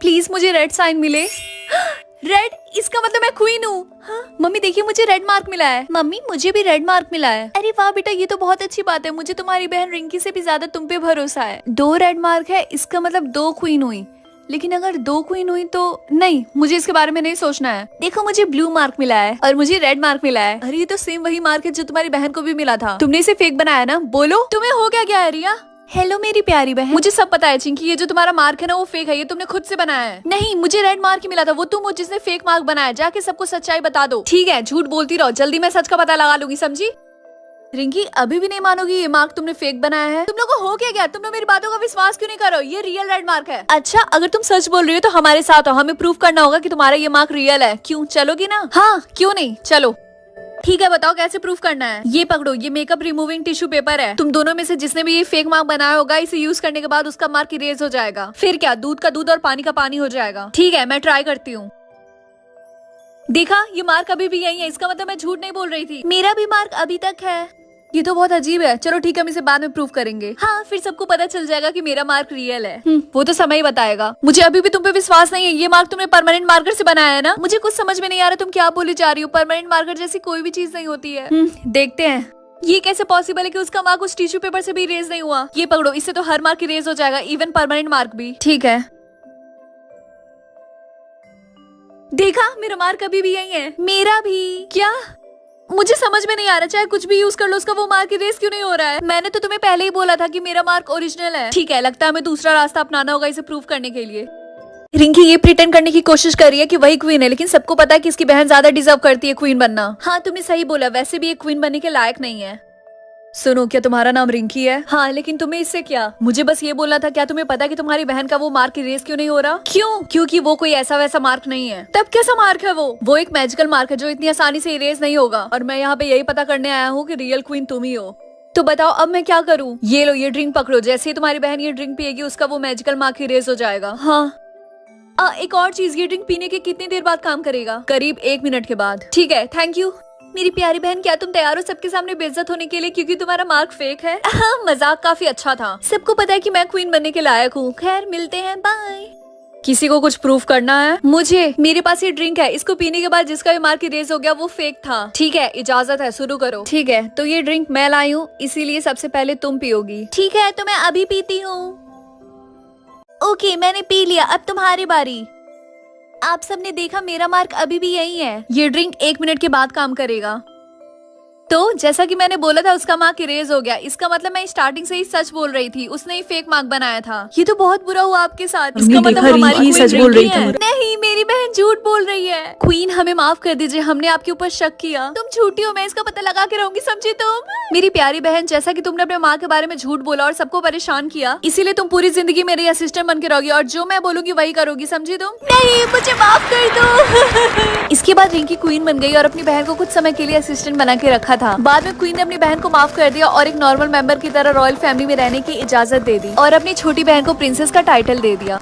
Please मुझे red sign मिले। Red, इसका मतलब मैं क्वीन हूँ। हाँ? मम्मी देखिए मुझे रेड मार्क मिला है। मम्मी मुझे भी रेड मार्क मिला है। अरे वाह बेटा, ये तो बहुत अच्छी बात है। मुझे तुम्हारी बहन रिंकी से भी ज्यादा तुम पे भरोसा है। 2 रेड मार्क है, इसका मतलब 2 क्वीन हुई। लेकिन अगर 2 क्वीन हुई तो नहीं, मुझे इसके बारे में नहीं सोचना है। देखो मुझे ब्लू मार्क मिला है और मुझे रेड मार्क मिला है। अरे ये तो सेम वही मार्क है जो तुम्हारी बहन को भी मिला था। तुमने इसे फेक बनाया ना? बोलो तुम्हें हो क्या है रिया? हेलो मेरी प्यारी बहन, मुझे सब पता है चिंकी, ये जो तुम्हारा मार्क है ना वो फेक है। ये तुमने खुद से बनाया है। नहीं, मुझे रेड मार्क ही मिला था। वो तुम हो जिसने फेक मार्क बनाया। जाके सबको सच्चाई बता दो। ठीक है, झूठ बोलती रहो, जल्दी मैं सच का पता लगा लूंगी, समझी? रिंकी अभी भी नहीं मानोगी ये मार्क तुमने फेक बनाया है? तुम लोग को हो क्या? तुम लोग मेरी बातों का विश्वास क्यों नहीं करो? ये रियल रेड मार्क है। अच्छा, अगर तुम सच बोल रही हो तो हमारे साथ हो। हमें प्रूफ करना होगा कि तुम्हारा ये मार्क रियल है। क्यों, चलोगी ना? हाँ क्यों नहीं, चलो। ठीक है, बताओ कैसे प्रूफ करना है? ये पकड़ो, ये मेकअप रिमूविंग टिश्यू पेपर है। तुम दोनों में से जिसने भी ये फेक मार्क बनाया होगा, इसे यूज करने के बाद उसका मार्क इरेज हो जाएगा। फिर क्या, दूध का दूध और पानी का पानी हो जाएगा। ठीक है, मैं ट्राई करती हूँ। देखा, ये मार्क अभी भी यही है। इसका मतलब मैं झूठ नहीं बोल रही थी। मेरा भी मार्क अभी तक है। ये तो बहुत अजीब है। चलो ठीक है, हम इसे बाद में प्रूफ करेंगे। हाँ, फिर सबको पता चल जाएगा कि मेरा मार्क रियल है। वो तो समय ही बताएगा। मुझे अभी भी तुम पे विश्वास नहीं है। ये मार्क तुमने परमानेंट मार्कर से बनाया है ना? मुझे कुछ समझ में नहीं आ रहा तुम क्या बोली जा रही हो। परमानेंट मार्कर जैसी कोई भी चीज नहीं होती है। देखते हैं ये कैसे पॉसिबल है कि उसका मार्क उस टिश्यू पेपर से भी इरेज नहीं हुआ। ये पकड़ो, इससे तो हर मार्क इरेज हो जाएगा, इवन परमानेंट मार्क भी। ठीक है, देखा मेरा मार्क अभी भी यही है। मेरा भी। क्या? मुझे समझ में नहीं आ रहा, चाहे कुछ भी यूज कर लो उसका वो मार्क इरेज क्यों नहीं हो रहा है? मैंने तो तुम्हें पहले ही बोला था कि मेरा मार्क ओरिजिनल है। ठीक है, लगता है हमें दूसरा रास्ता अपनाना होगा इसे प्रूव करने के लिए। रिंकी ये प्रिटेंड करने की कोशिश कर रही है कि वही क्वीन है, लेकिन सबको पता है कि इसकी बहन ज्यादा डिजर्व करती है क्वीन बनना। हाँ तुमने सही बोला, वैसे भी एक क्वीन बनने के लायक नहीं है। सुनो, क्या तुम्हारा नाम रिंकी है? हाँ, लेकिन तुम्हें इससे क्या? मुझे बस ये बोलना था, क्या तुम्हें पता है कि तुम्हारी बहन का वो मार्क इरेज क्यों नहीं हो रहा? क्यों? क्योंकि वो कोई ऐसा वैसा मार्क नहीं है। तब कैसा मार्क है वो एक मैजिकल मार्क है जो इतनी आसानी से इरेज नहीं होगा। और मैं यहाँ पे यही पता करने आया हूँ कि रियल क्वीन तुम ही हो। तो बताओ अब मैं क्या करूँ? ये लो, ये ड्रिंक पकड़ो। जैसे ही तुम्हारी बहन ये ड्रिंक पिएगी उसका वो मैजिकल मार्क इरेज हो जाएगा। हाँ, एक और चीज, ये ड्रिंक पीने के कितनी देर बाद काम करेगा? करीब 1 मिनट के बाद। ठीक है, थैंक यू। मेरी प्यारी बहन, क्या तुम तैयार हो सबके सामने बेइज्जत होने के लिए क्योंकि तुम्हारा मार्क फेक है? हाँ, मजाक काफी अच्छा था। सबको पता है कि मैं क्वीन बनने के लायक हूँ। खैर, मिलते हैं, बाय। किसी को कुछ प्रूफ करना है? मुझे। मेरे पास ये ड्रिंक है, इसको पीने के बाद जिसका भी मार्क इरेज हो गया वो फेक था। ठीक है, इजाजत है, शुरू करो। ठीक है, तो ये ड्रिंक मैं लाई हूँ, इसीलिए सबसे पहले तुम पियोगी। ठीक है, तो मैं अभी पीती हूँ। ओके, मैंने पी लिया, अब तुम्हारी बारी। आप सबने देखा मेरा मार्क अभी भी यही है। ये ड्रिंक 1 मिनट के बाद काम करेगा। तो जैसा कि मैंने बोला था उसका मार्क इरेज हो गया। इसका मतलब मैं स्टार्टिंग से ही सच बोल रही थी। उसने ही फेक मार्क बनाया था। ये तो बहुत बुरा हुआ आपके साथ। इसका मतलब हमारी क्वीन सच बोल रही थी। नहीं, मेरी बहन झूठ बोल रही है। क्वीन, हमें माफ कर दीजिए, हमने आपके ऊपर शक किया। तुम झूठी हो, मैं इसका पता लगा के रहूंगी, समझी तुम? मेरी प्यारी बहन, जैसा कि तुमने अपने माँ के बारे में झूठ बोला और सबको परेशान किया, इसीलिए तुम पूरी जिंदगी मेरी असिस्टेंट बन के रहोगी और जो मैं बोलूंगी वही करोगी, समझी तुम? नहीं, मुझे माफ कर दो। इसके बाद रिंकी क्वीन बन गई और अपनी बहन को कुछ समय के लिए असिस्टेंट बना के रखा था। बाद में क्वीन ने अपनी बहन को माफ कर दिया और एक नॉर्मल मेंबर की तरह रॉयल फैमिली में रहने की इजाजत दे दी और अपनी छोटी बहन को प्रिंसेस का टाइटल दे दिया।